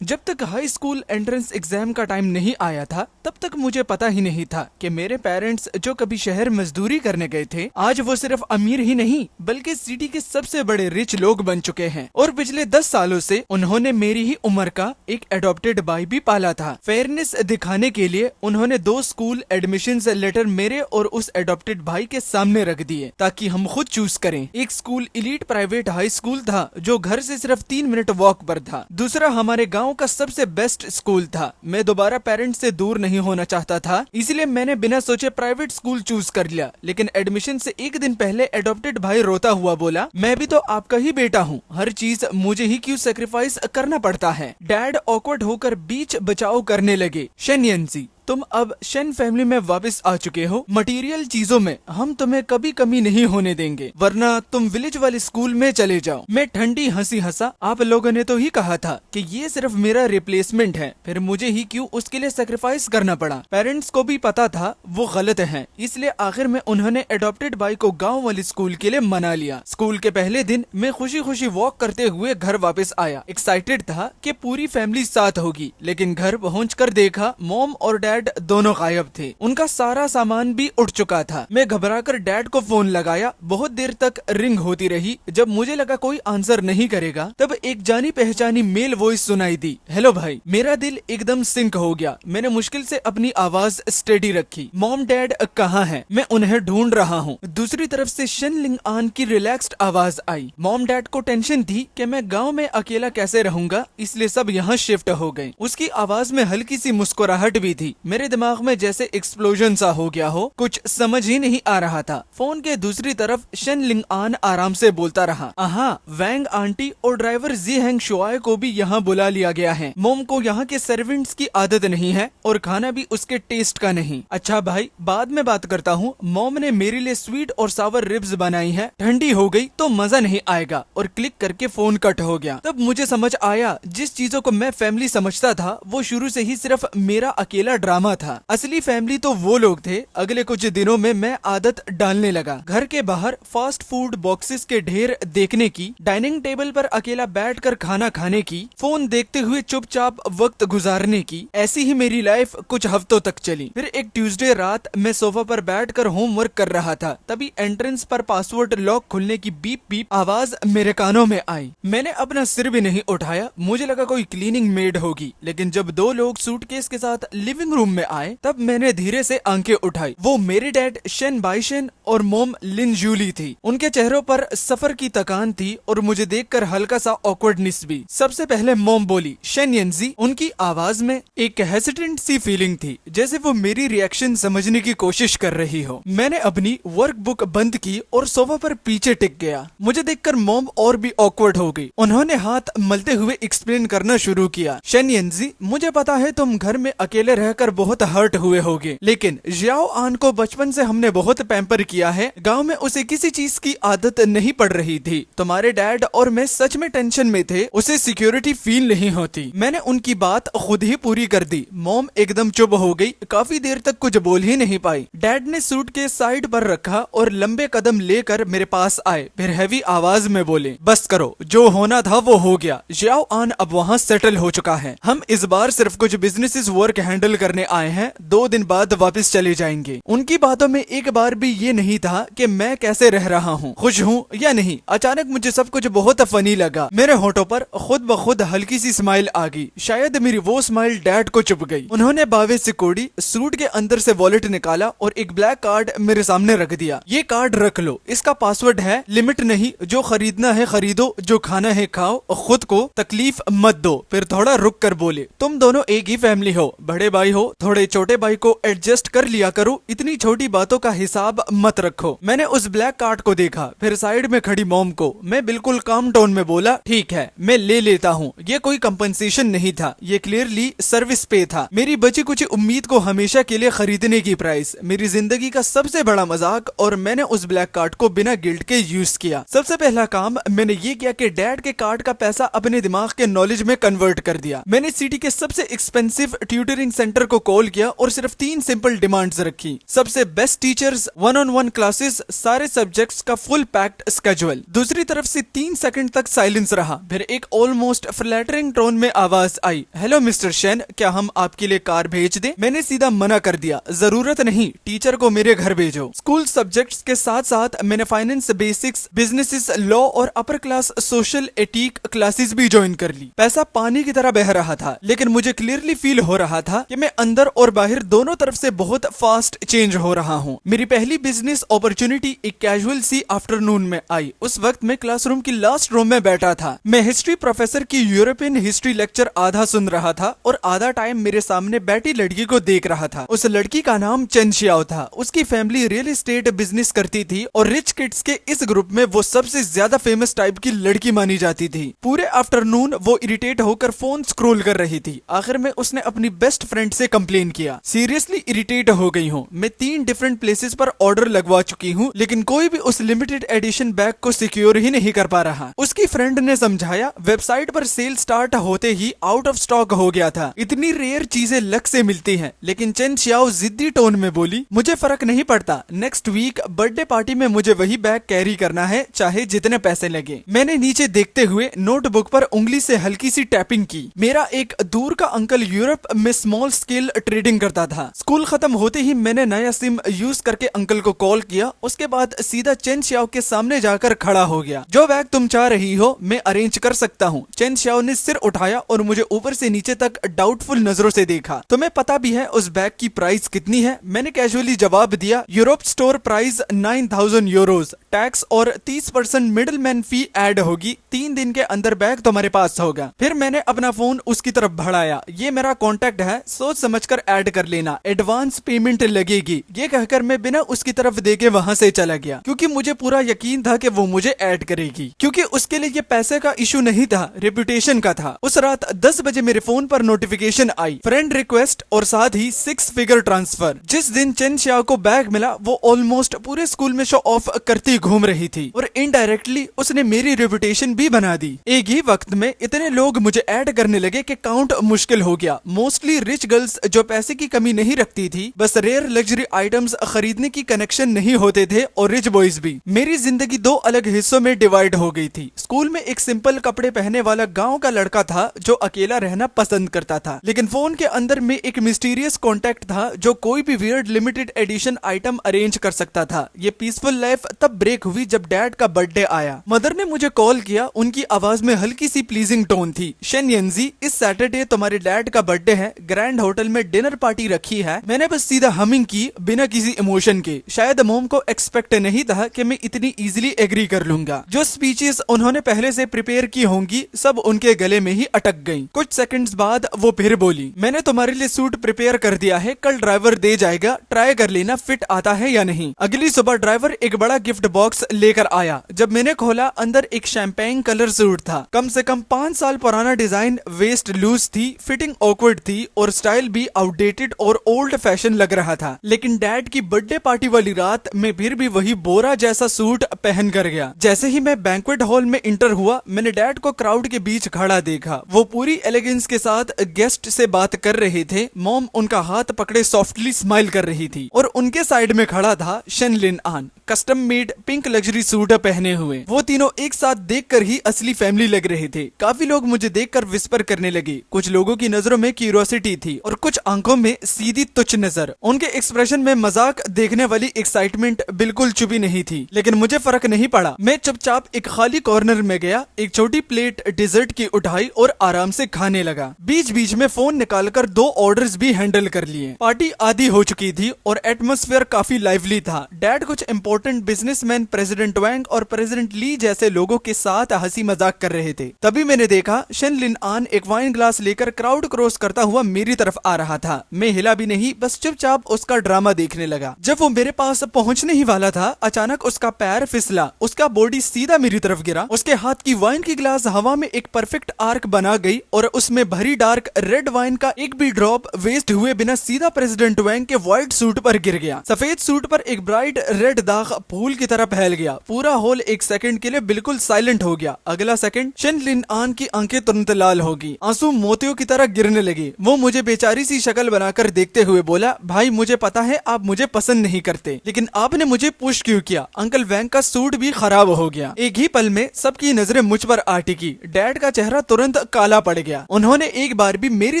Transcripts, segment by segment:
जब तक high school entrance exam का टाइम नहीं आया था तब तक मुझे पता ही नहीं था कि मेरे पेरेंट्स जो कभी शहर मजदूरी करने गए थे आज वो सिर्फ अमीर ही नहीं बल्कि सिटी के सबसे बड़े रिच लोग बन चुके हैं। और पिछले 10 सालों से उन्होंने मेरी ही उम्र का एक एडॉप्टेड भाई भी पाला था। फेयरनेस दिखाने के लिए उन्होंने 2 स्कूल एडमिशन लेटर मेरे और उस एडॉप्टेड भाई के सामने रख दिए ताकि हम खुद चूज करें। एक school elite private high school था जो घर से सिर्फ 3 मिनट वॉक पर था। दूसरा हमारे गाँव का सबसे बेस्ट स्कूल था। मैं दोबारा पेरेंट्स से दूर नहीं होना चाहता था, इसलिए मैंने बिना सोचे प्राइवेट स्कूल चूज कर लिया। लेकिन एडमिशन से एक दिन पहले एडॉप्टेड भाई रोता हुआ बोला, मैं भी तो आपका ही बेटा हूँ, हर चीज मुझे ही क्यों सेक्रीफाइस करना पड़ता है। डैड ऑकवर्ड होकर बीच बचाव करने लगे। शेनयंजी, तुम अब शेन फैमिली में वापस आ चुके हो। मटेरियल चीजों में हम तुम्हें कभी कमी नहीं होने देंगे, वरना तुम विलेज वाले स्कूल में चले जाओ। मैं ठंडी हंसी हंसा। आप लोगों ने तो ही कहा था कि ये सिर्फ मेरा रिप्लेसमेंट है, फिर मुझे ही क्यों उसके लिए सेक्रीफाइस करना पड़ा। पेरेंट्स को भी पता था वो गलत है, इसलिए आखिर में उन्होंने एडॉप्टेड भाई को गाँव वाली स्कूल के लिए मना लिया। स्कूल के पहले दिन मैं खुशी खुशी वॉक करते हुए घर वापस आया। एक्साइटेड था कि पूरी फैमिली साथ होगी, लेकिन घर पहुंचकर देखा मॉम और डैड दोनों गायब थे। उनका सारा सामान भी उठ चुका था। मैं घबराकर डैड को फोन लगाया। बहुत देर तक रिंग होती रही। जब मुझे लगा कोई आंसर नहीं करेगा तब एक जानी पहचानी मेल वॉइस सुनाई दी। हेलो भाई। मेरा दिल एकदम सिंक हो गया। मैंने मुश्किल से अपनी आवाज स्टेडी रखी। मॉम डैड कहाँ हैं? मैं उन्हें ढूंढ रहा हूँ। दूसरी तरफ से शन लिंग आन की रिलैक्स्ड आवाज आई। मॉम डैड को टेंशन थी कि मैं गाँव में अकेला कैसे रहूंगा, इसलिए सब यहाँ शिफ्ट हो गए। उसकी आवाज में हल्की सी मुस्कुराहट भी थी। मेरे दिमाग में जैसे एक्सप्लोजन सा हो गया हो, कुछ समझ ही नहीं आ रहा था। फोन के दूसरी तरफ शन लिंग आन आराम से बोलता रहा, वैंग आंटी और ड्राइवर जी हैंग शुआए को भी यहाँ बुला लिया गया है। मोम को यहाँ के सर्वेंट्स की आदत नहीं है और खाना भी उसके टेस्ट का नहीं। अच्छा भाई, बाद में बात करता हूँ। मोम ने मेरे लिए स्वीट और सावर रिब्स बनाई है, ठंडी हो गई तो मजा नहीं आएगा। और क्लिक करके फोन कट हो गया। तब मुझे समझ आया जिस चीजों को मैं फैमिली समझता था वो शुरू से ही सिर्फ मेरा अकेला ड्रामा था। असली फैमिली तो वो लोग थे। अगले कुछ दिनों में मैं आदत डालने लगा। घर के बाहर फास्ट फूड बॉक्सेस के ढेर देखने की, डाइनिंग टेबल पर अकेला बैठकर खाना खाने की, फोन देखते हुए चुपचाप वक्त गुजारने की। ऐसी ही मेरी लाइफ कुछ हफ्तों तक चली। फिर एक ट्यूसडे रात मैं सोफा पर बैठकर होमवर्क कर रहा था। तभी एंट्रेंस पर पासवर्ड लॉक खुलने की बीप बीप आवाज मेरे कानों में आई। मैंने अपना सिर भी नहीं उठाया। मुझे लगा कोई क्लीनिंग मेड होगी, लेकिन जब 2 लोग सूटकेस के साथ लिविंग रूम में आए तब मैंने धीरे से आंखें उठाई। वो मेरे डैड शेन बाइशेन और मोम लिन जूली थी। उनके चेहरों पर सफर की थकान थी और मुझे देखकर हल्का सा ऑकवर्डनेस भी। सबसे पहले मोम बोली, शेनयंजी। उनकी आवाज में एक हेसिटेंट सी फीलिंग थी, जैसे वो मेरी रिएक्शन समझने की कोशिश कर रही हो। मैंने अपनी वर्कबुक बंद की और सोफा पर पीछे टिक गया। मुझे देखकर मोम और भी ऑकवर्ड हो गई। उन्होंने हाथ मलते हुए एक्सप्लेन करना शुरू किया। शेनयंजी, मुझे पता है तुम घर में अकेले रहकर बहुत हर्ट हुए होगे, लेकिन जियाओ आन को बचपन से हमने बहुत पैम्पर किया है। गांव में उसे किसी चीज की आदत नहीं पड़ रही थी। तुम्हारे डैड और मैं सच में टेंशन में थे। उसे सिक्योरिटी फील नहीं होती। मैंने उनकी बात खुद ही पूरी कर दी। मॉम एकदम चुप हो गई। काफी देर तक कुछ बोल ही नहीं पाई। डैड ने सूट के साइड पर रखा और लंबे कदम लेकर मेरे पास आए। फिर हैवी आवाज में बोले, बस करो, जो होना था वो हो गया। जियाओ आन अब वहाँ सेटल हो चुका है। हम इस बार सिर्फ कुछ बिजनेस वर्क हैंडल करने आए हैं। 2 दिन बाद वापस चले जाएंगे। उनकी बातों में एक बार भी ये नहीं था कि मैं कैसे रह रहा हूँ, खुश हूँ या नहीं। अचानक मुझे सब कुछ बहुत फनी लगा। मेरे होठों पर खुद ब खुद हल्की सी स्माइल आ गई। शायद मेरी वो स्माइल डैड को चुप गई। उन्होंने बावे से कोड़ी, सूट के अंदर से वॉलेट निकाला और एक ब्लैक कार्ड मेरे सामने रख दिया। ये कार्ड रख लो, इसका पासवर्ड है लिमिट नहीं, जो खरीदना है खरीदो, जो खाना है खाओ, खुद को तकलीफ मत दो। फिर थोड़ा रुक कर बोले, तुम दोनों एक ही फैमिली हो, बड़े भाई हो, थोड़े छोटे भाई को एडजस्ट कर लिया करो, इतनी छोटी बातों का हिसाब मत रखो। मैंने उस ब्लैक कार्ड को देखा, फिर साइड में खड़ी मॉम को। मैं बिल्कुल काम टोन में बोला, ठीक है मैं ले लेता हूँ। ये कोई कंपनसेशन नहीं था, ये क्लियरली सर्विस पे था। मेरी बची कुछ उम्मीद को हमेशा के लिए खरीदने की प्राइस, मेरी जिंदगी का सबसे बड़ा मजाक। और मैंने उस ब्लैक कार्ड को बिना गिल्ट के यूज किया। सबसे पहला काम मैंने ये किया कि डैड के कार्ड का पैसा अपने दिमाग के नॉलेज में कन्वर्ट कर दिया। मैंने सिटी के सबसे एक्सपेंसिव ट्यूटरिंग सेंटर को कॉल किया और सिर्फ 3 सिंपल डिमांड्स रखी। सबसे बेस्ट टीचर्स, 1-on-1 क्लासेस, सारे सब्जेक्ट्स का फुल पैक्ड स्केड्यूल। दूसरी तरफ से 3 सेकंड तक साइलेंस रहा, फिर एक ऑलमोस्ट फ्लैटरिंग टोन में आवाज आई, हेलो मिस्टर शेन, क्या हम आपके लिए कार भेज दें? मैंने सीधा मना कर दिया, जरूरत नहीं, टीचर को मेरे घर भेजो। स्कूल सब्जेक्ट्स के साथ साथ मैंने फाइनेंस बेसिक्स, बिजनेसेस, लॉ और अपर क्लास सोशल एटीक क्लासेस भी ज्वाइन कर ली। पैसा पानी की तरह बह रहा था, लेकिन मुझे क्लियरली फील हो रहा था कि मैं अंदर और बाहर दोनों तरफ से बहुत फास्ट चेंज हो रहा हूँ। मेरी पहली बिजनेस अपॉर्चुनिटी एक कैजुअल सी आफ्टरनून में आई। उस वक्त मैं क्लासरूम की लास्ट रो में बैठा था। मैं हिस्ट्री प्रोफेसर की यूरोपियन हिस्ट्री लेक्चर आधा सुन रहा था और आधा टाइम मेरे सामने बैठी लड़की को देख रहा था। उस लड़की का नाम चेन शियाओ था। उसकी फैमिली रियल एस्टेट बिजनेस करती थी और रिच किड्स के इस ग्रुप में वो सबसे ज्यादा फेमस टाइप की लड़की मानी जाती थी। पूरे आफ्टरनून वो इरिटेट होकर फोन स्क्रॉल कर रही थी। आखिर में उसने अपनी बेस्ट फ्रेंड से कंप्लेन किया, सीरियसली इरिटेट हो गई हूँ, मैं 3 डिफरेंट प्लेसेस पर ऑर्डर लगवा चुकी हूँ, लेकिन कोई भी उस लिमिटेड एडिशन बैग को सिक्योर ही नहीं कर पा रहा। उसकी फ्रेंड ने समझाया, वेबसाइट पर सेल स्टार्ट होते ही आउट ऑफ स्टॉक हो गया था। इतनी रेयर चीजें लक से मिलती हैं। लेकिन चेन शियाओ जिद्दी टोन में बोली, मुझे फर्क नहीं पड़ता, नेक्स्ट वीक बर्थडे पार्टी में मुझे वही बैग कैरी करना है, चाहे जितने पैसे लगे। मैंने नीचे देखते हुए नोटबुक पर उंगली से हल्की सी टैपिंग की। मेरा एक दूर का अंकल यूरोप में स्मॉल स्केल ट्रेडिंग करता था। स्कूल खत्म होते ही मैंने नया सिम यूज करके अंकल को कॉल किया। उसके बाद सीधा चेन शियाओ के सामने जाकर खड़ा हो गया। जो बैग तुम चाह रही हो मैं अरेंज कर सकता हूँ। चेन शियाओ ने सिर उठाया और मुझे ऊपर से नीचे तक डाउटफुल नजरों से देखा। तुम्हें पता भी है उस बैग की प्राइस कितनी है? मैंने कैजुअली जवाब दिया, Europe store price 9000 euros, tax और 30% मिडिल मैन फी ऐड होगी। 3 दिन के अंदर बैग तुम्हारे पास होगा। फिर मैंने अपना फोन उसकी तरफ बढ़ाया, ये मेरा कॉन्टेक्ट है, सोच समझकर ऐड कर लेना, एडवांस पेमेंट लगेगी। ये कहकर मैं बिना उसकी तरफ देखे वहां से चला गया, क्योंकि मुझे पूरा यकीन था कि वो मुझे ऐड करेगी, क्योंकि उसके लिए ये पैसे का इशू नहीं था, रेपुटेशन का था। उस रात 10 बजे मेरे फोन पर नोटिफिकेशन आई, फ्रेंड रिक्वेस्ट और साथ ही 6 फिगर ट्रांसफर। जिस दिन चेन शियाओ को बैग मिला वो ऑलमोस्ट पूरे स्कूल में शो ऑफ करती घूम रही थी और इनडायरेक्टली उसने मेरी रेपुटेशन भी बना दी। एक ही वक्त में इतने लोग मुझे ऐड करने लगे कि काउंट मुश्किल हो गया। मोस्टली रिच गर्ल्स जो पैसे की कमी नहीं रखती थी, बस रेयर लग्जरी आइटम्स खरीदने की कनेक्शन नहीं होते थे, और रिच बॉयज भी। मेरी जिंदगी 2 अलग हिस्सों में डिवाइड हो गई थी। स्कूल में एक सिंपल कपड़े पहनने वाला गांव का लड़का था जो अकेला रहना पसंद करता था, लेकिन फोन के अंदर में एक मिस्टीरियस कॉन्टेक्ट था जो कोई भी weird limited edition item arrange कर सकता था। ये पीसफुल लाइफ तब ब्रेक हुई जब डैड का बर्थडे आया। मदर ने मुझे कॉल किया, उनकी आवाज में हल्की सी प्लीजिंग टोन थी। शेन येंजी, इस सैटरडे तुम्हारे डैड का बर्थडे है, ग्रैंड होटल में डिनर पार्टी रखी है। मैंने बस सीधा हमिंग की बिना किसी इमोशन के। शायद मोम को एक्सपेक्ट नहीं था कि मैं इतनी इजीली एग्री कर लूंगा। जो स्पीचेस उन्होंने पहले से प्रिपेयर की होंगी सब उनके गले में ही अटक गईं। कुछ सेकंड्स बाद वो फिर बोली, मैंने तुम्हारे लिए सूट प्रिपेयर कर दिया है, कल ड्राइवर दे जाएगा, ट्राई कर लेना फिट आता है या नहीं। अगली सुबह ड्राइवर एक बड़ा गिफ्ट बॉक्स लेकर आया। जब मैंने खोला अंदर एक शैंपेन कलर सूट था। कम से कम 5 साल पुराना डिजाइन, वेस्ट लूज थी, फिटिंग ऑकवर्ड थी और स्टाइल भी आउटडेटेड और ओल्ड फैशन लग रहा था। लेकिन डैड की बर्थडे पार्टी वाली रात मैं फिर भी वही बोरा जैसा सूट पहन कर गया। जैसे ही मैं बैंक्वेट हॉल में इंटर हुआ मैंने डैड को क्राउड के बीच खड़ा देखा। वो पूरी एलिगेंस के साथ गेस्ट से बात कर रहे थे। मॉम उनका हाथ पकड़े सॉफ्टली स्माइल कर रही थी और उनके साइड में खड़ा था शेन लिन आन, custom made pink luxury suit पहने हुए। वो तीनों एक साथ देखकर ही असली फैमिली लग रहे थे। काफी लोग मुझे देखकर विस्पर करने लगे। कुछ लोगों की नजरों में क्यूरियोसिटी थी और कुछ आंखों में सीधी तुच्छ नजर। उनके एक्सप्रेशन में मजाक देखने वाली एक्साइटमेंट बिल्कुल चुपी नहीं थी, लेकिन मुझे फर्क नहीं पड़ा। मैं चुपचाप एक खाली कॉर्नर में गया, एक छोटी प्लेट डिजर्ट की उठाई और आराम से खाने लगा। बीच बीच में फोन निकालकर 2 ऑर्डर्स भी हैंडल कर लिए। पार्टी आधी हो चुकी थी और एटमॉस्फेयर काफी लाइवली था। डैड कुछ इंपॉर्टेंट बिजनेसमैन, प्रेसिडेंट वैंग और प्रेसिडेंट ली जैसे लोगों के साथ हंसी मजाक कर रहे थे। तभी मैंने देखा शेन लिन आन एक वाइन ग्लास लेकर क्राउड क्रॉस करता हुआ मेरी तरफ आ रहा था। मैं हिला भी नहीं, बस चुपचाप उसका ड्रामा देखने लगा। जब वो मेरे पास पहुंचने ही वाला था अचानक उसका पैर फिसला, उसका बॉडी सीधा मेरी तरफ गिरा। उसके हाथ की वाइन की ग्लास हवा में एक परफेक्ट आर्क बना गई और उसमें भरी डार्क रेड वाइन का एक भी ड्रॉप वेस्ट हुए बिना सीधा प्रेसिडेंट वैंग के व्हाइट सूट पर गिर गया। सफेद सूट पर एक ब्राइट रेड दाग फूल की तरह फैल गया। पूरा हॉल एक सेकंड के लिए बिल्कुल साइलेंट हो गया। अगला सेकंड शेन लिन आन की आंखें तुरंत लाल होगी, आंसू मोतियों की तरह गिरने लगे। वो मुझे बेचारी सी शक्ल बनाकर देखते हुए बोला, भाई मुझे पता है आप मुझे पसंद नहीं करते, लेकिन आपने मुझे पुश क्यों किया? अंकल वैंग का सूट भी खराब हो गया। एक ही पल में सबकी नजरें मुझ पर आ टिकी। डैड का चेहरा तुरंत काला पड़ गया। उन्होंने एक बार भी मेरी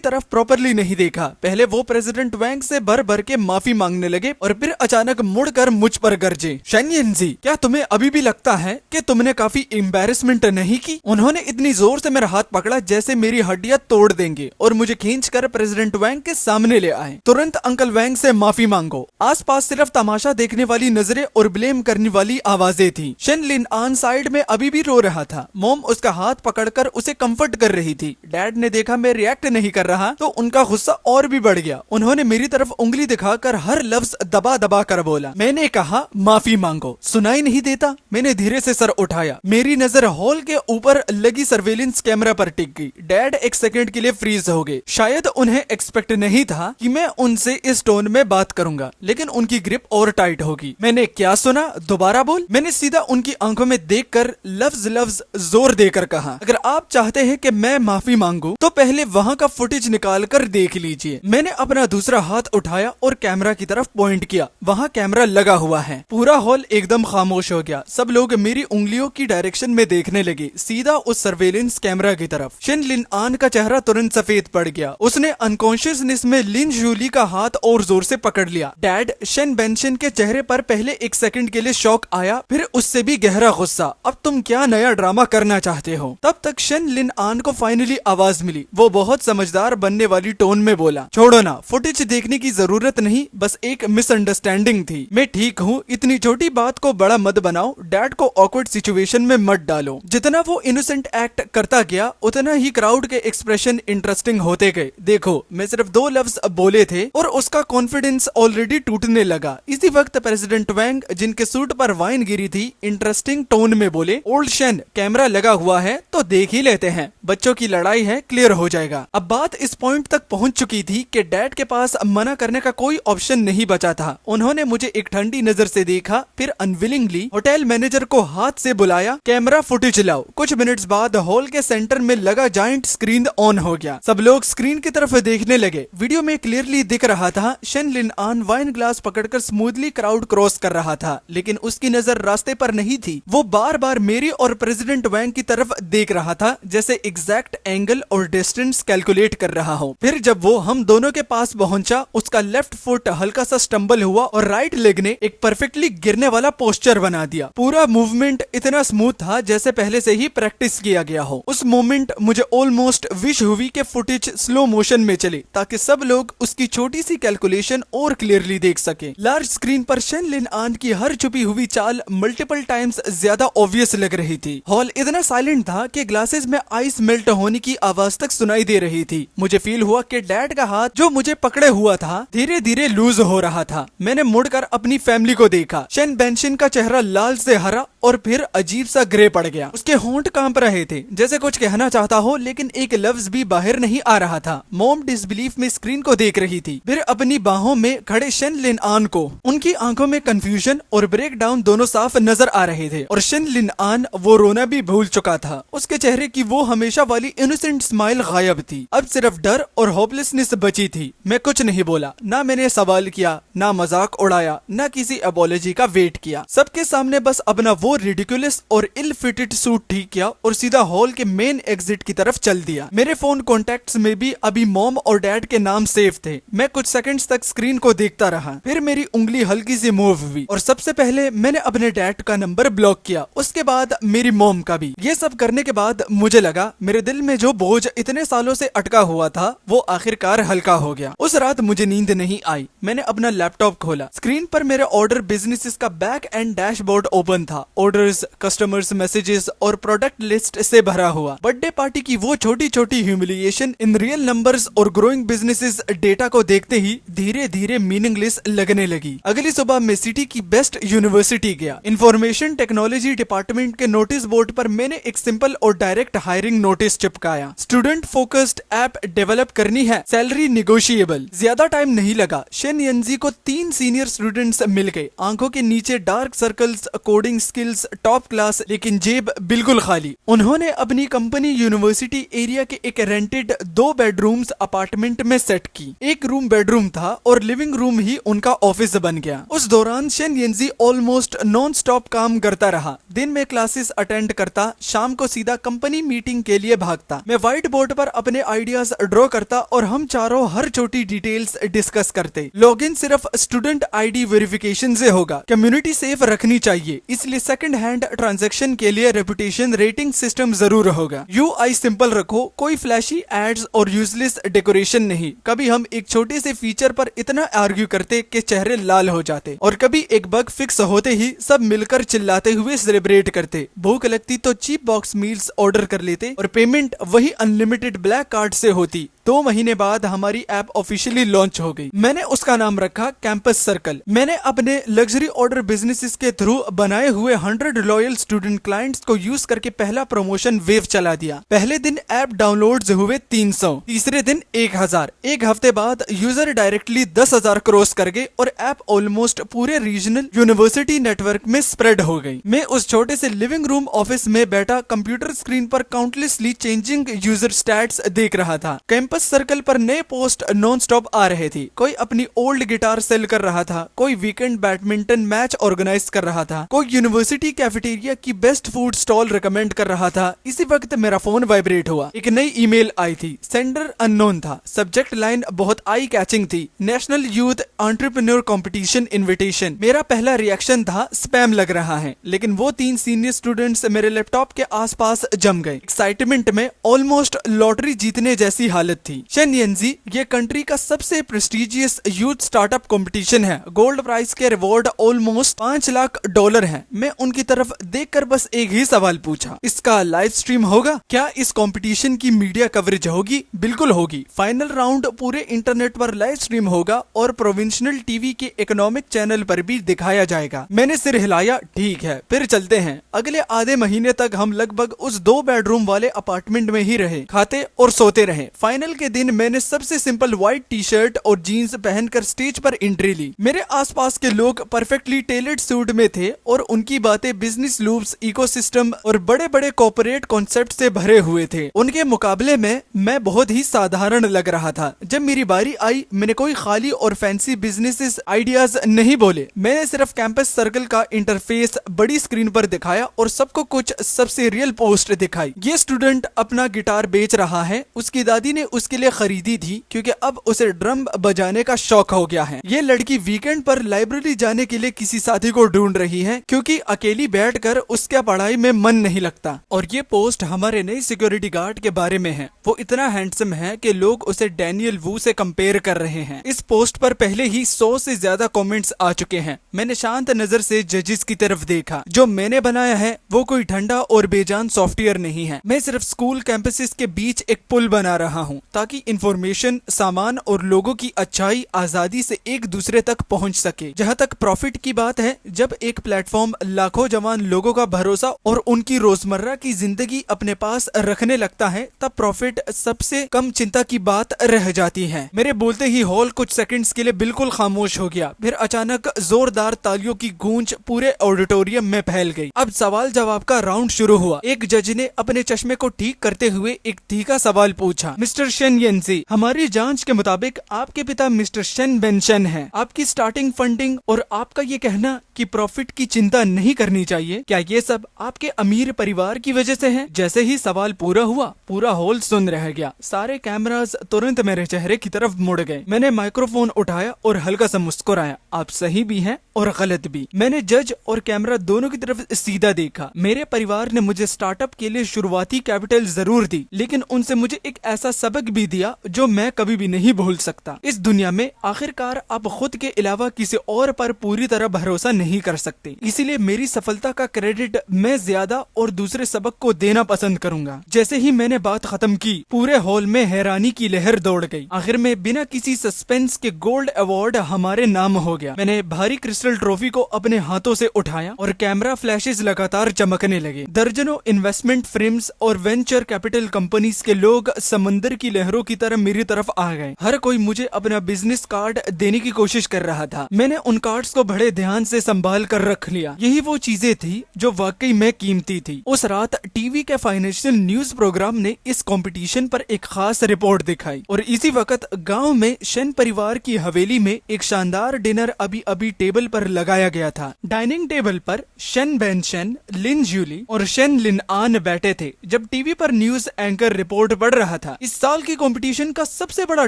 तरफ प्रॉपरली नहीं देखा। पहले वो प्रेसिडेंट वैंग से भर भर के माफी मांगने लगे और फिर अचानक मुड़कर मुझ पर गरजे, शन यिनज़ी, क्या तुम्हें अभी भी लगता है कि तुमने काफी एम्बैरेसमेंट नहीं की? उन्होंने इतनी जोर से मेरा हाथ पकड़ा जैसे मेरी हड्डियां तोड़ देंगे और मुझे खींचकर प्रेसिडेंट वैंग के सामने ले आए। तुरंत अंकल वैंग से माफी मांगो। आसपास सिर्फ तमाशा देखने वाली नजरें और ब्लेम करने वाली आवाजें थी। शन लिन आन साइड में अभी भी रो रहा था। मॉम उसका हाथ पकड़कर उसे कंफर्ट कर रही थी। डैड ने देखा मैं रिएक्ट नहीं कर रहा तो उनका गुस्सा और भी बढ़ गया। उन्होंने मेरी तरफ उंगली दिखाकर हर लफ्ज दबा दबा कर बोला। मैंने कहा माफी मांगो, सुनाई नहीं देता? मैंने धीरे से सर उठाया। मेरी नजर हॉल के ऊपर लगी सर्वेलेंस कैमरा पर टिक गई। डैड एक सेकंड के लिए फ्रीज हो गए। शायद उन्हें एक्सपेक्ट नहीं था कि मैं उनसे इस टोन में बात करूंगा, लेकिन उनकी ग्रिप और टाइट होगी। मैंने क्या सुना? दोबारा बोल। मैंने सीधा उनकी आंखों में देखकर लफ्ज लफ्ज जोर देकर कहा, अगर आप चाहते हैं कि मैं माफी मांगू तो पहले वहाँ का फुटेज निकाल कर देख लीजिए। मैंने अपना दूसरा हाथ उठाया और कैमरा की तरफ पॉइंट किया। वहाँ कैमरा लगा हुआ है। पूरा हॉल एकदम खामोश हो गया। सब लोग मेरी उंगलियों की डायरेक्शन में देखने लगे, सीधा उस सर्वेलेंस कैमरा की तरफ। शन लिन आन का चेहरा तुरंत सफेद पड़ गया। उसने अनकॉन्शियसनेस में लिन जूली का हाथ और जोर से पकड़ लिया। डैड, शन बेंशन के चेहरे पर पहले एक सेकंड के लिए शॉक आया, फिर उससे भी गहरा गुस्सा। अब तुम क्या नया ड्रामा करना चाहते हो? तब तक शन लिन आन को फाइनली आवाज मिली। वो बहुत समझदार बनने वाली टोन में बोला, छोड़ो ना, फुटेज देखने की जरूरत नहीं, बस एक मिसअंडरस्टैंडिंग थी। मैं ठीक हूँ, इतनी छोटी बात को बड़ा मत बनाओ। डैड को ऑकवर्ड सिचुएशन में मत डालो। जितना वो इनोसेंट एक्ट करता गया उतना ही क्राउड के एक्सप्रेशन इंटरेस्टिंग होते गए। देखो, मैं सिर्फ 2 लफ्ज बोले थे और उसका कॉन्फिडेंस ऑलरेडी टूटने लगा। इसी वक्त प्रेसिडेंट वैंग, जिनके सूट पर वाइन गिरी थी, इंटरेस्टिंग टोन में बोले, ओल्ड शन, कैमरा लगा हुआ है तो देख ही लेते हैं। बच्चों की लड़ाई है, क्लियर हो जाएगा। अब बात इस पॉइंट तक पहुंच चुकी थी कि डैड के पास मना करने का कोई ऑप्शन नहीं बचा था। उन्होंने मुझे एक ठंडी नजर से देखा, फिर अनविलिंगली होटल मैनेजर को हाथ से बुलाया, कैमरा फुटेज लाओ। कुछ मिनट्स बाद हॉल के सेंटर में लगा जाइंट स्क्रीन ऑन हो गया। सब लोग स्क्रीन की तरफ देखने लगे। वीडियो में क्लियरली दिख रहा था शन लिन आन वाइन ग्लास पकड़कर स्मूथली क्राउड क्रॉस कर रहा था, लेकिन उसकी नजर रास्ते पर नहीं थी। वो बार बार मेरी और प्रेसिडेंट वैंग की तरफ देख रहा था, जैसे एग्जैक्ट एंगल और डिस्टेंस कैलकुलेट कर रहा हो। फिर जब वो हम दोनों के पास पहुंचा, उसका लेफ्ट फुट हल्का सा स्टंबल हुआ और राइट लेग ने एक परफेक्टली गिरने वाला पोस्चर बना दिया। पूरा मूवमेंट इतना स्मूथ था जैसे पहले से ही प्रैक्टिस किया गया हो। उस मोमेंट मुझे ऑलमोस्ट विश हुई कि फुटेज स्लो मोशन में चले, ताकि सब लोग उसकी छोटी सी कैलकुलेशन और क्लियरली देख सके। लार्ज स्क्रीन पर शन लिन आन की हर छुपी हुई चाल मल्टीपल टाइम्स ज्यादा ऑब्वियस लग रही थी। हॉल इतना साइलेंट था कि ग्लासेस में आइस मेल्ट होने की आवाज तक सुनाई दे रही थी। मुझे फील हुआ कि डैड का हाथ जो मुझे पकड़े हुआ था धीरे धीरे लूज हो रहा था। मैंने मुड़कर अपनी फैमिली को देखा। शन बेंशन का चेहरा लाल से हरा और फिर अजीब सा ग्रे पड़ गया। उसके होंठ कांप रहे थे, जैसे कुछ कहना चाहता हो, लेकिन एक लफ्ज भी बाहर नहीं आ रहा था। मॉम डिसबिलीफ में स्क्रीन को देख रही थी, फिर अपनी बाहों में खड़े शन लिन आन को। उनकी आंखों में कंफ्यूजन और ब्रेक डाउन दोनों साफ नजर आ रहे थे, और शन लिन आन वो रोना भी भूल चुका था। उसके चेहरे की वो हमेशा वाली इनोसेंट स्माइल गायब थी। अब सिर्फ डर और होपलेसनेस बची थी। मैं कुछ नहीं बोला, ना मैंने सवाल किया, ना मजाक उड़ाया, ना किसी अपॉलॉजी का वेट किया। सबके सामने बस अपना वो रिडिकुलस और इल फिटेड सूट ठीक किया और सीधा हॉल के मेन एग्जिट की तरफ चल दिया। मेरे फोन कॉन्टेक्ट्स में भी अभी मॉम और डैड के नाम सेव थे। मैं कुछ सेकंड्स तक स्क्रीन को देखता रहा, फिर मेरी उंगली हल्की सी मूव हुई और सबसे पहले मैंने अपने डैड का नंबर ब्लॉक किया, उसके बाद मेरी मॉम का भी। ये सब करने के बाद मुझे लगा मेरे दिल में जो बोझ इतने सालों से अटका हुआ था वो आखिरकार हल्का हो गया। उस रात मुझे नींद नहीं आई। मैंने अपना लैपटॉप खोला। स्क्रीन पर मेरे ऑर्डर बिजनेसेस का बैक एंड डैशबोर्ड ओपन था। ऑर्डर्स, कस्टमर्स, मैसेजेस और प्रोडक्ट लिस्ट से भरा हुआ। बर्थडे पार्टी की वो छोटी छोटी ह्यूमिलिएशन इन रियल नंबर्स और ग्रोइंग बिजनेसेस डेटा को देखते ही धीरे धीरे मीनिंगलेस लगने लगी। अगली सुबह मैं सिटी की बेस्ट यूनिवर्सिटी गया। इंफॉर्मेशन टेक्नोलॉजी डिपार्टमेंट के नोटिस बोर्ड पर मैंने एक सिंपल और डायरेक्ट हायरिंग नोटिस चिपकाया। स्टूडेंट फोकस्ड ऐप डेवलप करनी है, सैलरी निगोशिएबल। ज्यादा टाइम नहीं लगा। शन यिनज़ी को 3 सीनियर स्टूडेंट्स मिल गए। आंखों के नीचे dark circles, coding skill skills top class, लेकिन जेब बिल्कुल खाली। उन्होंने अपनी कंपनी यूनिवर्सिटी एरिया के एक रेंटेड 2 बेडरूम्स अपार्टमेंट में सेट की। एक रूम बेडरूम था और लिविंग रूम ही उनका ऑफिस बन गया। उस दौरान शेन येंजी ऑलमोस्ट नॉन स्टॉप काम करता रहा। दिन में क्लासेस अटेंड करता, शाम को सीधा कंपनी मीटिंग के लिए भागता। मैं व्हाइट बोर्ड पर अपने आइडियाज ड्रॉ करता और हम चारों हर छोटी डिटेल्स डिस्कस करते। लॉगिन सिर्फ स्टूडेंट आईडी वेरिफिकेशन से होगा। कम्युनिटी सेफ रखनी चाहिए, इसलिए सेकंड हैंड ट्रांजैक्शन के लिए रेपुटेशन रेटिंग सिस्टम जरूर होगा। यूआई सिंपल रखो, कोई फ्लैशी एड्स और यूजलेस डेकोरेशन नहीं। कभी हम एक छोटे से फीचर पर इतना आर्ग्यू करते कि चेहरे लाल हो जाते, और कभी एक बग फिक्स होते ही सब मिलकर चिल्लाते हुए सेलिब्रेट करते। भूख लगती तो चीप बॉक्स मील्स ऑर्डर कर लेते और पेमेंट वही अनलिमिटेड ब्लैक कार्ड से होती। 2 महीने बाद हमारी ऐप ऑफिशियली लॉन्च हो गई। मैंने उसका नाम रखा कैंपस सर्कल। मैंने अपने लग्जरी ऑर्डर बिजनेसेस के थ्रू बनाए हुए 100 लॉयल स्टूडेंट क्लाइंट्स को यूज करके पहला प्रमोशन वेव चला दिया। पहले दिन ऐप डाउनलोड्स हुए 300, तीसरे दिन 1000। एक हफ्ते बाद यूजर डायरेक्टली 10,000 क्रॉस कर गए और ऐप ऑलमोस्ट पूरे रीजनल यूनिवर्सिटी नेटवर्क में स्प्रेड हो गई। मैं उस छोटे से लिविंग रूम ऑफिस में बैठा कंप्यूटर स्क्रीन पर काउंटलेसली चेंजिंग यूजर स्टैट्स देख रहा था। कैंपस सर्कल पर नए पोस्ट नॉन स्टॉप आ रहे थे। कोई अपनी ओल्ड गिटार सेल कर रहा था, कोई वीकेंड बैडमिंटन मैच ऑर्गेनाइज कर रहा था, कोई यूनिवर्सिटी कैफेटेरिया की बेस्ट फूड स्टॉल रिकमेंड कर रहा था। इसी वक्त मेरा फोन वाइब्रेट हुआ। एक नई ईमेल आई थी। सेंडर अननोन था। सब्जेक्ट लाइन बहुत आई कैचिंग थी, national youth entrepreneur competition invitation. मेरा पहला रिएक्शन था स्पैम लग रहा है, लेकिन वो 3 सीनियर स्टूडेंट्स मेरे लैपटॉप के आसपास जम गए। एक्साइटमेंट में ऑलमोस्ट लॉटरी जीतने जैसी हालत थी। शेन येंजी ये कंट्री का सबसे प्रेस्टिजियस यूथ स्टार्टअप कंपटीशन है। गोल्ड प्राइस के रिवॉर्ड ऑलमोस्ट $5 लाख हैं। मैं उनकी तरफ देखकर बस एक ही सवाल पूछा, इसका लाइव स्ट्रीम होगा क्या? इस कंपटीशन की मीडिया कवरेज होगी? बिल्कुल होगी। फाइनल राउंड पूरे इंटरनेट पर लाइव स्ट्रीम होगा और प्रोविंशियल टीवी के इकोनॉमिक चैनल पर भी दिखाया जाएगा। मैंने सिर हिलाया, ठीक है फिर चलते हैं। अगले आधे महीने तक हम लगभग उस 2 बेडरूम वाले अपार्टमेंट में ही रहे, खाते और सोते रहे। फाइनल के दिन मैंने सबसे सिंपल व्हाइट टी शर्ट और जीन्स पहनकर स्टेज पर एंट्री ली। मेरे आसपास के लोग परफेक्टली टेलर्ड सूट में थे और उनकी बातें बिजनेस लूप्स, इकोसिस्टम और बड़े बड़े कॉर्पोरेट कॉन्सेप्ट से भरे हुए थे। उनके मुकाबले में मैं बहुत ही साधारण लग रहा था। जब मेरी बारी आई, मैंने कोई खाली और फैंसी बिजनेस आइडियाज नहीं बोले। मैंने सिर्फ कैंपस सर्कल का इंटरफेस बड़ी स्क्रीन पर दिखाया और सबको कुछ सबसे रियल पोस्ट दिखाई। ये स्टूडेंट अपना गिटार बेच रहा है, उसकी दादी ने उसके लिए खरीदी थी क्योंकि अब उसे ड्रम बजाने का शौक हो गया है। ये लड़की वीकेंड पर लाइब्रेरी जाने के लिए किसी साथी को ढूंढ रही है क्योंकि अकेली बैठकर उसका पढ़ाई में मन नहीं लगता। और ये पोस्ट हमारे नए सिक्योरिटी गार्ड के बारे में है। वो इतना हैंडसम है कि लोग उसे डैनियल वू से कंपेयर कर रहे हैं। इस पोस्ट पर पहले ही 100 से ज्यादा कमेंट्स आ चुके हैं। मैंने शांत नजर से जजेस की तरफ देखा। जो मैंने बनाया है वो कोई ठंडा और बेजान सॉफ्टवेयर नहीं है। मैं सिर्फ स्कूल कैंपसेस के बीच एक पुल बना रहा हूँ ताकि इंफॉर्मेशन, सामान और लोगों की अच्छाई आजादी से एक दूसरे तक पहुँच सके। जहाँ तक प्रॉफिट की बात है, जब एक प्लेटफॉर्म लाखों जवान लोगों का भरोसा और उनकी रोजमर्रा की जिंदगी अपने पास रखने लगता है, तब प्रॉफिट सबसे कम चिंता की बात रह जाती है। मेरे बोलते ही हॉल कुछ सेकंड्स के लिए बिल्कुल खामोश हो गया। फिर अचानक जोरदार तालियों की गूंज पूरे ऑडिटोरियम में फैल गई। अब सवाल जवाब का राउंड शुरू हुआ। एक जज ने अपने चश्मे को ठीक करते हुए एक तीखा सवाल पूछा, मिस्टर शेन येंजी, हमारी जांच के मुताबिक आपके पिता मिस्टर शेन बेनशन हैं। आपकी स्टार्टिंग फंडिंग और आपका ये कहना कि प्रॉफिट की चिंता नहीं करनी चाहिए, क्या ये सब आपके अमीर परिवार की वजह से है? जैसे ही सवाल पूरा हुआ, पूरा हॉल सुन रह गया। सारे कैमरास तुरंत मेरे चेहरे की तरफ मुड़ गए। मैंने माइक्रोफोन उठाया और हल्का सा मुस्कुराया। आप सही भी हैं और गलत भी। मैंने जज और कैमरा दोनों की तरफ सीधा देखा। मेरे परिवार ने मुझे स्टार्टअप के लिए शुरुआती कैपिटल जरूर दी, लेकिन उनसे मुझे एक ऐसा सबक भी दिया जो मैं कभी भी नहीं भूल सकता। इस दुनिया में आखिरकार आप खुद के अलावा किसी और पर पूरी तरह भरोसा नहीं कर सकते। इसीलिए मेरी सफलता का क्रेडिट मैं ज्यादा और दूसरे सबक को देना पसंद करूंगा। जैसे ही मैंने बात खत्म की, पूरे हॉल में हैरानी की लहर दौड़ गई। आखिर में बिना किसी सस्पेंस के गोल्ड अवार्ड हमारे नाम हो गया। मैंने भारी क्रिस्टल टाइटल ट्रॉफी को अपने हाथों से उठाया और कैमरा फ्लैशेस लगातार चमकने लगे। दर्जनों इन्वेस्टमेंट फ्रेम्स और वेंचर कैपिटल कंपनीज के लोग समंदर की लहरों की तरह मेरी तरफ आ गए। हर कोई मुझे अपना बिजनेस कार्ड देने की कोशिश कर रहा था। मैंने उन कार्ड्स को बड़े ध्यान से संभाल कर रख लिया। यही वो चीजें थी जो वाकई में कीमती थी। उस रात टीवी के फाइनेंशियल न्यूज प्रोग्राम ने इस कंपटीशन पर एक खास रिपोर्ट दिखाई और इसी वक्त गांव में शेन परिवार की हवेली में एक शानदार डिनर अभी अभी टेबल पर लगाया गया था। डाइनिंग टेबल पर शेन बेनशन, लिन जूली और शेन लिन आन बैठे थे जब टीवी पर न्यूज एंकर रिपोर्ट पढ़ रहा था। इस साल की कंपटीशन का सबसे बड़ा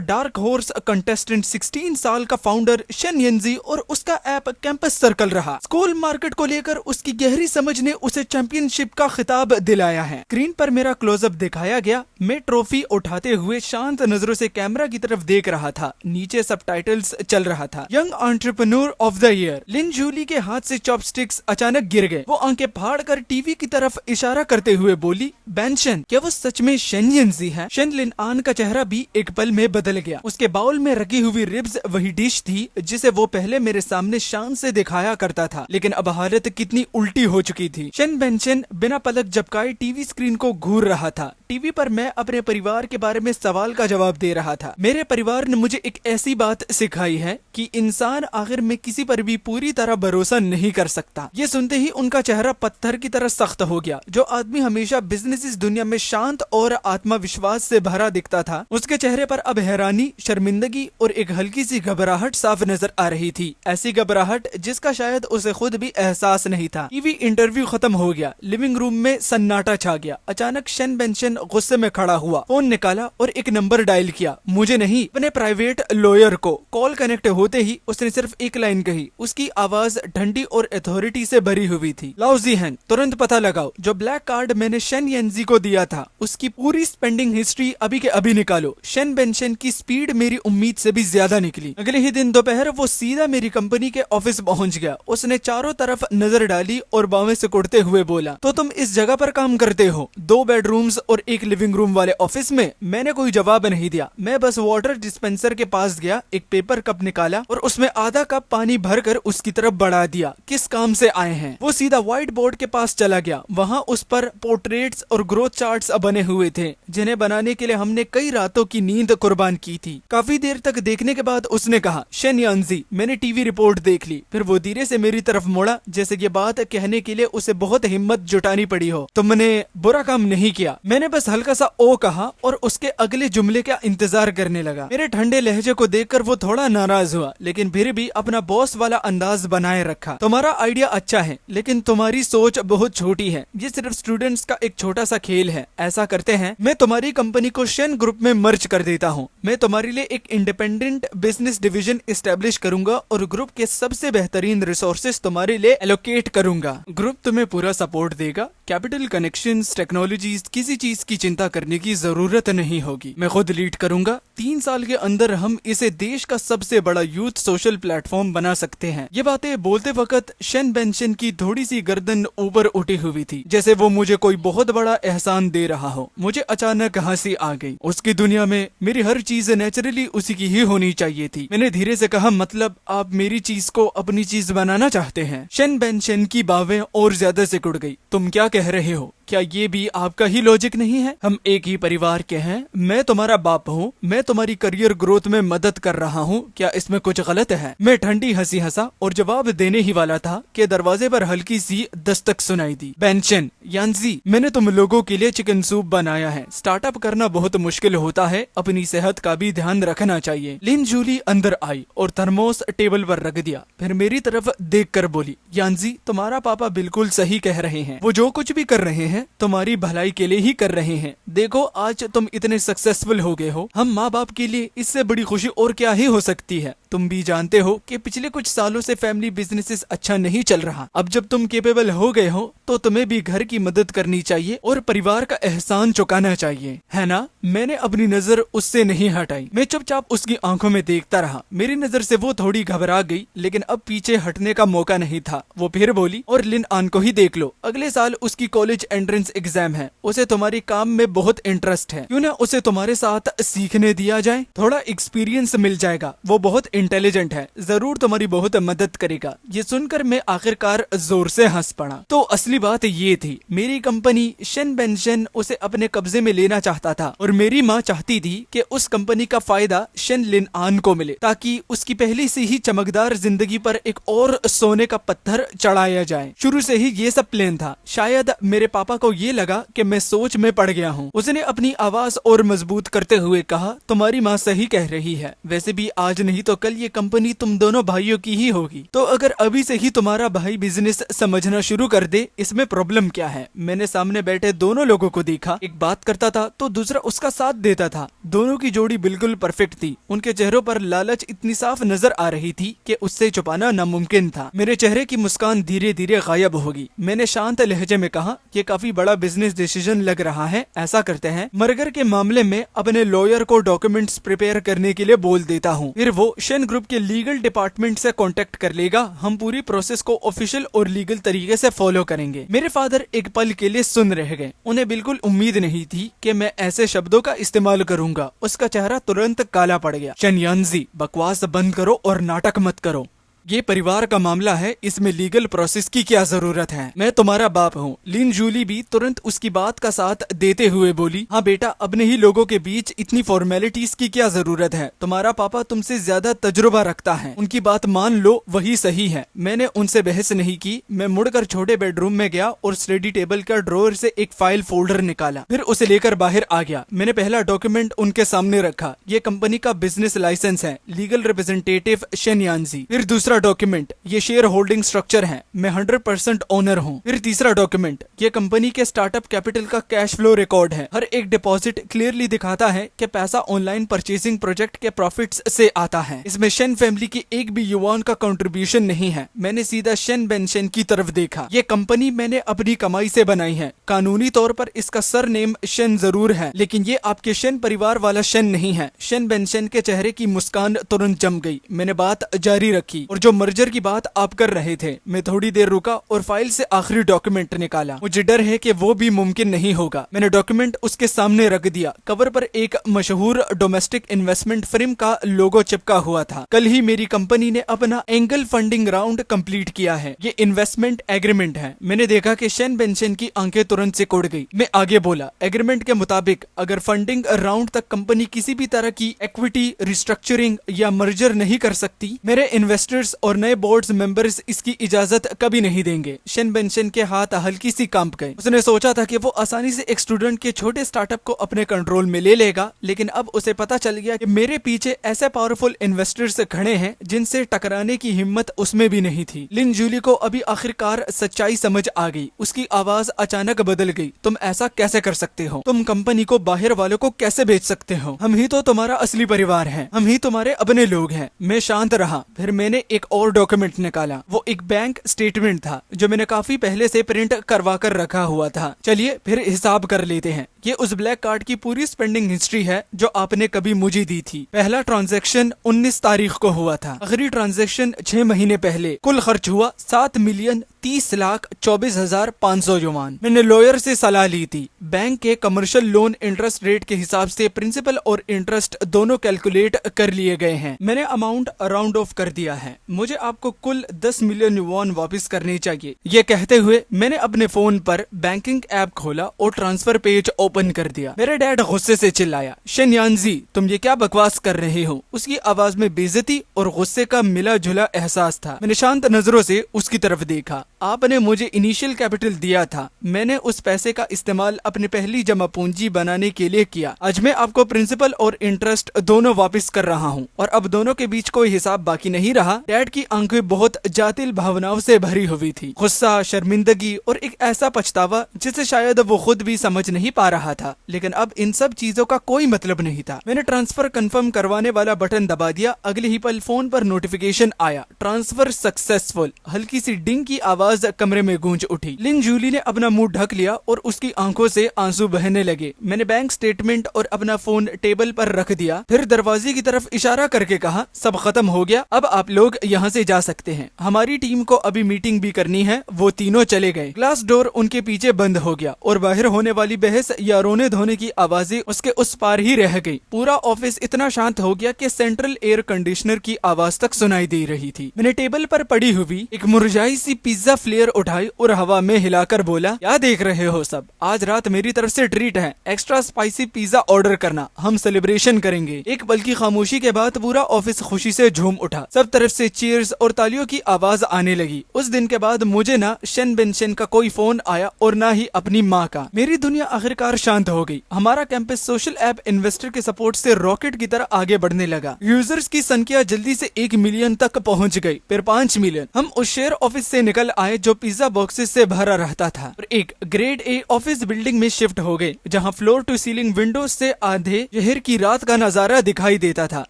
डार्क हॉर्स कंटेस्टेंट 16 साल का फाउंडर शेन येंजी और उसका ऐप कैंपस सर्कल रहा। स्कूल मार्केट को लेकर उसकी गहरी समझ ने उसे चैंपियनशिप का खिताब दिलाया है। स्क्रीन पर मेरा क्लोजअप दिखाया गया। मैं ट्रॉफी उठाते हुए शांत नजरों से कैमरा की तरफ देख रहा था। नीचे सबटाइटल्स चल रहा था, young entrepreneur of the year. Lin Julie के हाथ से चॉपस्टिक्स अचानक गिर गए। वो आंखें फाड़ कर टीवी की तरफ इशारा करते हुए बोली, बेंशन, क्या वो सच में शेन येंजी है? शेन लिन आन का चेहरा भी एक पल में बदल गया। उसके बाउल में रखी हुई रिब्स वही डिश थी जिसे वो पहले मेरे सामने शान से दिखाया करता था, लेकिन अब हालत कितनी उल्टी हो चुकी थी। शेन बेंशन बिना पलक झपकाए टीवी स्क्रीन को घूर रहा था। टीवी पर मैं अपने परिवार के बारे में सवाल का जवाब दे रहा था। मेरे परिवार ने मुझे एक ऐसी बात सिखाई है कि इंसान आखिर में किसी पर भी पूरी तरह भरोसा नहीं कर सकता। ये सुनते ही उनका चेहरा पत्थर की तरह सख्त हो गया। जो आदमी हमेशा बिजनेस इस दुनिया में शांत और आत्मविश्वास से भरा दिखता था, उसके चेहरे पर अब हैरानी, शर्मिंदगी और एक हल्की सी घबराहट साफ नजर आ रही थी। ऐसी घबराहट जिसका शायद उसे खुद भी एहसास नहीं था। टीवी इंटरव्यू खत्म हो गया। लिविंग रूम में सन्नाटा छा गया। अचानक शेन बेंशन गुस्से में खड़ा हुआ, फोन निकाला और एक नंबर डायल किया। मुझे नहीं, अपने प्राइवेट लॉयर को। कॉल कनेक्ट होते ही उसने सिर्फ एक लाइन कही। उसकी आवाज ठंडी और अथॉरिटी से भरी हुई थी। लाउजी हैन, तुरंत पता लगाओ जो ब्लैक कार्ड मैंने शेन येंजी को दिया था उसकी पूरी स्पेंडिंग हिस्ट्री अभी के अभी निकालो। शेन बेंशन की स्पीड मेरी उम्मीद से भी ज्यादा निकली। अगले ही दिन दोपहर वो सीधा मेरी कंपनी के ऑफिस पहुंच गया। उसने चारों तरफ नजर डाली और बावें से कुड़ते हुए बोला, तो तुम इस जगह पर काम करते हो? 2 बेडरूम्स और एक लिविंग रूम वाले ऑफिस में? मैंने कोई जवाब नहीं दिया। मैं बस वाटर डिस्पेंसर के पास गया, एक पेपर कप निकाला और उसमें आधा कप पानी भरकर उसकी तरफ बढ़ा दिया। किस काम से आए हैं? वो सीधा व्हाइट बोर्ड के पास चला गया। वहाँ उस पर पोर्ट्रेट्स और ग्रोथ चार्ट्स बने हुए थे जिन्हें बनाने के लिए हमने कई रातों की नींद कुर्बान की थी। काफी देर तक देखने के बाद उसने कहा, शेन येंजी, मैंने टीवी रिपोर्ट देख ली। फिर वो धीरे से मेरी तरफ मुड़ा जैसे ये बात कहने के लिए उसे बहुत हिम्मत जुटानी पड़ी हो। तुमने बुरा काम नहीं किया। मैंने बस हल्का सा ओ कहा और उसके अगले जुमले का इंतजार करने लगा। मेरे ठंडे लहजे को देखकर वो थोड़ा नाराज हुआ, लेकिन फिर भी अपना बॉस वाला अंदाज बनाए रखा। तुम्हारा आइडिया अच्छा है, लेकिन तुम्हारी सोच बहुत छोटी है। ये सिर्फ स्टूडेंट्स का एक छोटा सा खेल है। ऐसा करते हैं, मैं तुम्हारी कंपनी को शेन ग्रुप में मर्ज कर देता हूँ। मैं तुम्हारे लिए एक इंडिपेंडेंट बिजनेस डिवीजन एस्टेब्लिश करूंगा और ग्रुप के सबसे बेहतरीन रिसोर्सेज तुम्हारे लिए एलोकेट करूंगा। ग्रुप तुम्हें पूरा सपोर्ट देगा। कैपिटल, कनेक्शंस, टेक्नोलॉजीज, किसी चीज की चिंता करने की जरूरत नहीं होगी। मैं खुद लीड करूंगा। 3 साल के अंदर हम इसे देश का सबसे बड़ा यूथ सोशल प्लेटफॉर्म बना सकते हैं। ये बातें बोलते वक्त शेन बेंशन की थोड़ी सी गर्दन ऊपर उठी हुई थी, जैसे वो मुझे कोई बहुत बड़ा एहसान दे रहा हो। मुझे अचानक हंसी आ गई। उसकी दुनिया में मेरी हर चीज नेचुरली उसी की ही होनी चाहिए थी। मैंने धीरे से कहा, मतलब आप मेरी चीज को अपनी चीज बनाना चाहते हैं? शेन बेंशन की बावें और ज्यादा सिकुड़ गई। तुम क्या कह रहे हो? क्या ये भी आपका ही लॉजिक नहीं है? हम एक ही परिवार के हैं। मैं तुम्हारा बाप हूँ। मैं तुम्हारी करियर ग्रोथ में मदद कर रहा हूँ। क्या इसमें कुछ गलत है? मैं ठंडी हंसी हंसा और जवाब देने ही वाला था कि दरवाजे पर हल्की सी दस्तक सुनाई दी। बेंशन, येंजी, मैंने तुम लोगों के लिए चिकन सूप बनाया है। स्टार्टअप करना बहुत मुश्किल होता है, अपनी सेहत का भी ध्यान रखना चाहिए। लिन जूली अंदर आई और थर्मोस टेबल पर रख दिया। फिर मेरी तरफ देख कर बोली, येंजी, तुम्हारा पापा बिल्कुल सही कह रहे हैं। वो जो कुछ भी कर रहे हैं तुम्हारी भलाई के लिए ही कर रहे हैं। देखो, आज तुम इतने सक्सेसफुल हो गए हो। हम माँ बाप के लिए इससे बड़ी खुशी और क्या ही हो सकती है। तुम भी जानते हो कि पिछले कुछ सालों से फैमिली बिजनेसेस अच्छा नहीं चल रहा। अब जब तुम केपेबल हो गए हो तो तुम्हें भी घर की मदद करनी चाहिए और परिवार का एहसान चुकाना चाहिए, है ना? मैंने अपनी नजर उससे नहीं हटाई। मैं चुपचाप उसकी आंखों में देखता रहा। मेरी नजर से वो थोड़ी घबरा गई, लेकिन अब पीछे हटने का मौका नहीं था। वो फिर बोली, और लिन आन को ही देख लो। अगले साल उसकी कॉलेज एंट्रेंस एग्जाम है। उसे तुम्हारी काम में बहुत इंटरेस्ट है। क्यों ना उसे तुम्हारे साथ सीखने दिया जाए? थोड़ा एक्सपीरियंस मिल जाएगा। वो बहुत इंटेलिजेंट है, जरूर तुम्हारी बहुत मदद करेगा। ये सुनकर मैं आखिरकार जोर से हंस पड़ा। तो असली बात ये थी, मेरी कंपनी शन बेनशन उसे अपने कब्जे में लेना चाहता था और मेरी माँ चाहती थी कि उस कंपनी का फायदा शन लिन आन को मिले, ताकि उसकी पहले से ही चमकदार जिंदगी पर एक और सोने का पत्थर चढ़ाया जाए। शुरू से ही ये सब प्लान था। शायद मेरे पापा को ये लगा कि मैं सोच में पड़ गया हूँ। उसने अपनी आवाज और मजबूत करते हुए कहा, तुम्हारी माँ सही कह रही है। वैसे भी आज नहीं तो कल ये कंपनी तुम दोनों भाइयों की ही होगी, तो अगर अभी से ही तुम्हारा भाई बिजनेस समझना शुरू कर दे, इसमें प्रॉब्लम क्या है। मैंने सामने बैठे दोनों लोगों को देखा, एक बात करता था तो दूसरा उसका साथ देता था। दोनों की जोड़ी बिल्कुल परफेक्ट थी। उनके चेहरों पर लालच इतनी साफ नजर आ रही थी कि उससे छुपाना नामुमकिन था। मेरे चेहरे की मुस्कान धीरे धीरे गायब होगी। मैंने शांत लहजे में कहा, ये काफी बड़ा बिजनेस डिसीजन लग रहा है। ऐसा करते हैं, मर्गर के मामले में अपने लॉयर को डॉक्यूमेंट्स प्रिपेयर करने के लिए बोल देता हूँ, फिर वो शन ग्रुप के लीगल डिपार्टमेंट से कांटेक्ट कर लेगा। हम पूरी प्रोसेस को ऑफिशियल और लीगल तरीके से फॉलो करेंगे। मेरे फादर एक पल के लिए सुन रह गए। उन्हें बिल्कुल उम्मीद नहीं थी कि मैं ऐसे शब्दों का इस्तेमाल करूंगा। उसका चेहरा तुरंत काला पड़ गया। शन यानजी, बकवास बंद करो और नाटक मत करो। ये परिवार का मामला है, इसमें लीगल प्रोसेस की क्या जरूरत है। मैं तुम्हारा बाप हूँ। लिन जूली भी तुरंत उसकी बात का साथ देते हुए बोली, हाँ बेटा, अपने ही लोगों के बीच इतनी फॉर्मेलिटीज की क्या जरूरत है। तुम्हारा पापा तुमसे ज्यादा तजुर्बा रखता है, उनकी बात मान लो, वही सही है। मैंने उनसे बहस नहीं की। मैं मुड़कर छोटे बेडरूम में गया और स्टडी टेबल का ड्रॉअर से एक फाइल फोल्डर निकाला, फिर उसे लेकर बाहर आ गया। मैंने पहला डॉक्यूमेंट उनके सामने रखा। ये कंपनी का बिजनेस लाइसेंस है, लीगल रिप्रेजेंटेटिव शन यानजी। फिर दूसरा डॉक्यूमेंट, ये शेयर होल्डिंग स्ट्रक्चर है, मैं 100% ओनर हूँ। फिर तीसरा डॉक्यूमेंट, ये कंपनी के स्टार्टअप कैपिटल का कैश फ्लो रिकॉर्ड है। हर एक डिपॉजिट क्लियरली दिखाता है कि पैसा ऑनलाइन परचेसिंग प्रोजेक्ट के प्रॉफिट्स से आता है। इसमें शन फैमिली की एक भी युवान का कंट्रीब्यूशन नहीं है। मैंने सीधा शन बेनशन की तरफ देखा। ये कंपनी मैंने अपनी कमाई से बनाई है। कानूनी तौर पर इसका सरनेम शन जरूर है, लेकिन ये आपके शन परिवार वाला शन नहीं है। शन बेनशन के चेहरे की मुस्कान तुरंत जम गई। मैंने बात जारी रखी, और जो मर्जर की बात आप कर रहे थे। मैं थोड़ी देर रुका और फाइल से आखिरी डॉक्यूमेंट निकाला। मुझे डर है कि वो भी मुमकिन नहीं होगा। मैंने डॉक्यूमेंट उसके सामने रख दिया। कवर पर एक मशहूर डोमेस्टिक इन्वेस्टमेंट फर्म का लोगो चिपका हुआ था। कल ही मेरी कंपनी ने अपना एंगल फंडिंग राउंड कंप्लीट किया है। ये इन्वेस्टमेंट एग्रीमेंट है। मैंने देखा कि शन बेनशन की आंखें तुरंत से कुड़ गई। मैं आगे बोला, एग्रीमेंट के मुताबिक अगर फंडिंग राउंड तक कंपनी किसी भी तरह की इक्विटी रिस्ट्रक्चरिंग या मर्जर नहीं कर सकती, मेरे इन्वेस्टर्स और नए बोर्ड मेंबर्स इसकी इजाजत कभी नहीं देंगे। शन बेनशन के हाथ हल्की सी कांप गए। उसने सोचा था कि वो आसानी से एक स्टूडेंट के छोटे स्टार्टअप को अपने कंट्रोल में ले लेगा, लेकिन अब उसे पता चल गया कि मेरे पीछे ऐसे पावरफुल इन्वेस्टर्स खड़े हैं जिनसे टकराने की हिम्मत उसमें भी नहीं थी। लिन जूली को अभी आखिरकार सच्चाई समझ आ गई। उसकी आवाज अचानक बदल गई। तुम ऐसा कैसे कर सकते हो? तुम कंपनी को बाहर वालों को कैसे बेच सकते हो? हम ही तो तुम्हारा असली परिवार हैं, हम ही तुम्हारे अपने लोग हैं। मैं शांत रहा। फिर मैंने एक और डॉक्यूमेंट निकाला। वो एक बैंक स्टेटमेंट था जो मैंने काफी पहले से प्रिंट करवा कर रखा हुआ था। चलिए फिर हिसाब कर लेते हैं। ये उस ब्लैक कार्ड की पूरी स्पेंडिंग हिस्ट्री है जो आपने कभी मुझे दी थी। पहला ट्रांजैक्शन 19 तारीख को हुआ था। आखिरी ट्रांजैक्शन 6 महीने पहले। कुल खर्च हुआ 7,30,24,500 युवान। मैंने लॉयर से सलाह ली थी। बैंक के कमर्शियल लोन इंटरेस्ट रेट के हिसाब से प्रिंसिपल और इंटरेस्ट दोनों कैलकुलेट कर लिए गए हैं। मैंने अमाउंट राउंड ऑफ कर दिया है। मुझे आपको कुल 10 मिलियन युवान वापस करने चाहिए। ये कहते हुए मैंने अपने फोन पर बैंकिंग ऐप खोला और ट्रांसफर पेज ओपन कर दिया। मेरे डैड गुस्से से चिल्लाया, शन यानजी, तुम ये क्या बकवास कर रहे हो? उसकी आवाज में बेइज्जती और गुस्से का मिला जुला एहसास था। मैंने शांत नजरों से उसकी तरफ देखा। आपने मुझे इनिशियल कैपिटल दिया था। मैंने उस पैसे का इस्तेमाल अपनी पहली जमा पूंजी बनाने के लिए किया। आज मैं आपको प्रिंसिपल और इंटरेस्ट दोनों वापस कर रहा हूँ और अब दोनों के बीच कोई हिसाब बाकी नहीं रहा। डैड की आंखें बहुत जातिल भावनाओं से भरी हुई थी। गुस्सा, शर्मिंदगी और एक ऐसा पछतावा जिसे शायद वो खुद भी समझ नहीं पा रहा था। लेकिन अब इन सब चीजों का कोई मतलब नहीं था। मैंने ट्रांसफर कंफर्म करवाने वाला बटन दबा दिया। अगले ही पल फोन पर नोटिफिकेशन आया, ट्रांसफर सक्सेसफुल। हल्की सी डिंग की आवाज आवाज कमरे में गूंज उठी। लिन जूली ने अपना मुंह ढक लिया और उसकी आंखों से आंसू बहने लगे। मैंने बैंक स्टेटमेंट और अपना फोन टेबल पर रख दिया, फिर दरवाजे की तरफ इशारा करके कहा, सब खत्म हो गया, अब आप लोग यहाँ से जा सकते हैं। हमारी टीम को अभी मीटिंग भी करनी है। वो तीनों चले गए। ग्लास डोर उनके पीछे बंद हो गया और बाहर होने वाली बहस या रोने धोने की आवाजें उसके उस पार ही रह गई। पूरा ऑफिस इतना शांत हो गया कि सेंट्रल एयर कंडीशनर की आवाज तक सुनाई दे रही थी। मैंने टेबल पर पड़ी हुई एक मुरझाई सी पिज्जा फ्लेयर उठाई और हवा में हिलाकर बोला, क्या देख रहे हो सब, आज रात मेरी तरफ से ट्रीट है, एक्स्ट्रा स्पाइसी पिज्जा ऑर्डर करना, हम सेलिब्रेशन करेंगे। एक पल की खामोशी के बाद पूरा ऑफिस खुशी से झूम उठा। सब तरफ से चीयर्स और तालियों की आवाज आने लगी। उस दिन के बाद मुझे ना शन बेनशन का कोई फोन आया और ना ही अपनी माँ का। मेरी दुनिया आखिरकार शांत हो गई। हमारा कैंपस सोशल ऐप इन्वेस्टर के सपोर्ट से रॉकेट की तरह आगे बढ़ने लगा। यूजर्स की संख्या जल्दी से 1 मिलियन तक पहुंच गई, फिर 5 मिलियन। हम उस शेयर ऑफिस से निकल आए जो पिज्जा बॉक्सेस से भरा रहता था और एक ग्रेड ए ऑफिस बिल्डिंग में शिफ्ट हो गए, जहां फ्लोर टू सीलिंग विंडोज से आधे शहर की रात का नजारा दिखाई देता था।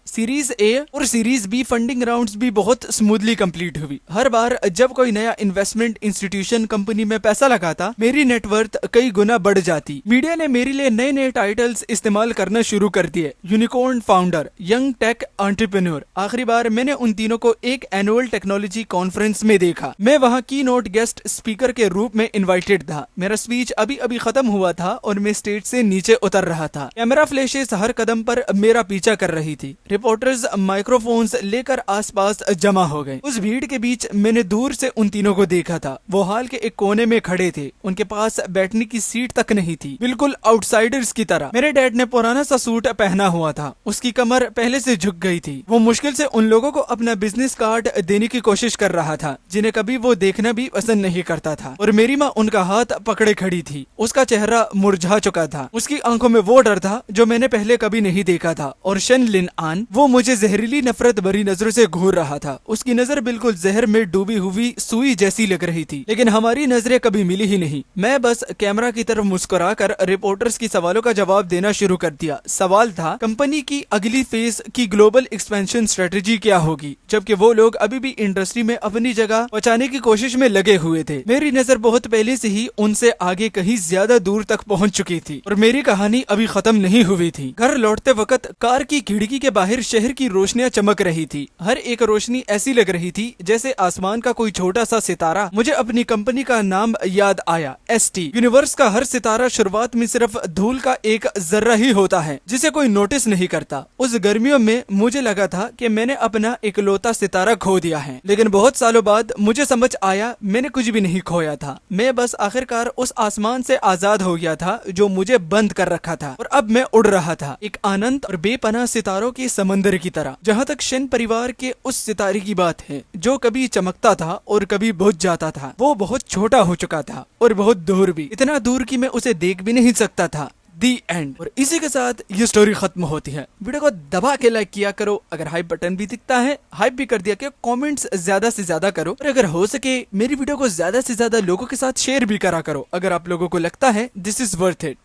सीरीज ए और सीरीज बी फंडिंग राउंड्स भी बहुत स्मूथली कंप्लीट हुई। हर बार जब कोई नया इन्वेस्टमेंट इंस्टीट्यूशन कंपनी में पैसा लगाता, मेरी नेटवर्थ कई गुना बढ़ जाती। मीडिया ने मेरे लिए नए नए टाइटल्स इस्तेमाल करना शुरू कर दिए, unicorn founder, young take entrepreneur. आखिरी बार मैंने उन तीनों को एक एनुअल टेक्नोलॉजी कॉन्फ्रेंस में देखा। मैं वहाँ की नोट गेस्ट स्पीकर के रूप में इनवाइटेड था। मेरा स्पीच अभी अभी खत्म हुआ था और मैं स्टेज से नीचे उतर रहा था। कैमरा फ्लैशेस हर कदम पर मेरा पीछा कर रही थी। रिपोर्टर्स माइक्रोफोन्स लेकर आसपास जमा हो गए। उस भीड़ के बीच मैंने दूर से उन तीनों को देखा था। वो हॉल के एक कोने में खड़े थे। उनके पास बैठने की सीट तक नहीं थी, बिल्कुल आउटसाइडर्स की तरह। मेरे डैड ने पुराना सा सूट पहना हुआ था। उसकी कमर पहले से झुक गई थी। वो मुश्किल से उन लोगों को अपना बिजनेस कार्ड देने की कोशिश कर रहा था जिन्हें कभी वो देखना भी पसंद नहीं करता था। और मेरी माँ उनका हाथ पकड़े खड़ी थी। उसका चेहरा मुरझा चुका था। उसकी आंखों में वो डर था जो मैंने पहले कभी नहीं देखा था। और शन लिन आन, वो मुझे जहरीली नफरत भरी नजरों से घूर रहा था। उसकी नजर बिल्कुल जहर में डूबी हुई सुई जैसी लग रही थी। लेकिन हमारी नजरें कभी मिली ही नहीं। मैं बस कैमरा की तरफ मुस्कुराकर रिपोर्टर्स की सवालों का जवाब देना शुरू कर दिया। सवाल था, कंपनी की अगली फेज की ग्लोबल एक्सपेंशन स्ट्रेटेजी क्या होगी, जबकि वो लोग अभी भी इंडस्ट्री में अपनी जगह बचाने की कोशिश में लगे हुए थे। मेरी नजर बहुत पहले से ही उनसे आगे कहीं ज्यादा दूर तक पहुंच चुकी थी और मेरी कहानी अभी खत्म नहीं हुई थी। घर लौटते वक्त कार की खिड़की के बाहर शहर की रोशनियां चमक रही थी। हर एक रोशनी ऐसी लग रही थी जैसे आसमान का कोई छोटा सा सितारा। मुझे अपनी कंपनी का नाम याद आया, ST। यूनिवर्स का हर सितारा शुरुआत में सिर्फ धूल का एक जर्रा ही होता है जिसे कोई नोटिस नहीं करता। उस गर्मियों में मुझे लगा था कि मैंने अपना इकलौता सितारा खो दिया है, लेकिन बहुत सालों बाद मुझे समझ आया मैंने कुछ भी नहीं खोया था। मैं बस आखिरकार उस आसमान से आजाद हो गया था जो मुझे बंद कर रखा था और अब मैं उड़ रहा था एक अनंत और बेपनाह सितारों के समंदर की तरह। जहाँ तक शन परिवार के उस सितारे की बात है जो कभी चमकता था और कभी बुझ जाता था, वो बहुत छोटा हो चुका था और बहुत दूर भी, इतना दूर कि मैं उसे देख भी नहीं सकता था। दी एंड। और इसी के साथ ये स्टोरी खत्म होती है। वीडियो को दबा के लाइक किया करो, अगर हाइप बटन भी दिखता है हाइप भी कर दिया करो, कमेंट्स ज्यादा से ज्यादा करो और अगर हो सके मेरी वीडियो को ज्यादा से ज्यादा लोगों के साथ शेयर भी करा करो अगर आप लोगों को लगता है दिस इज वर्थ इट।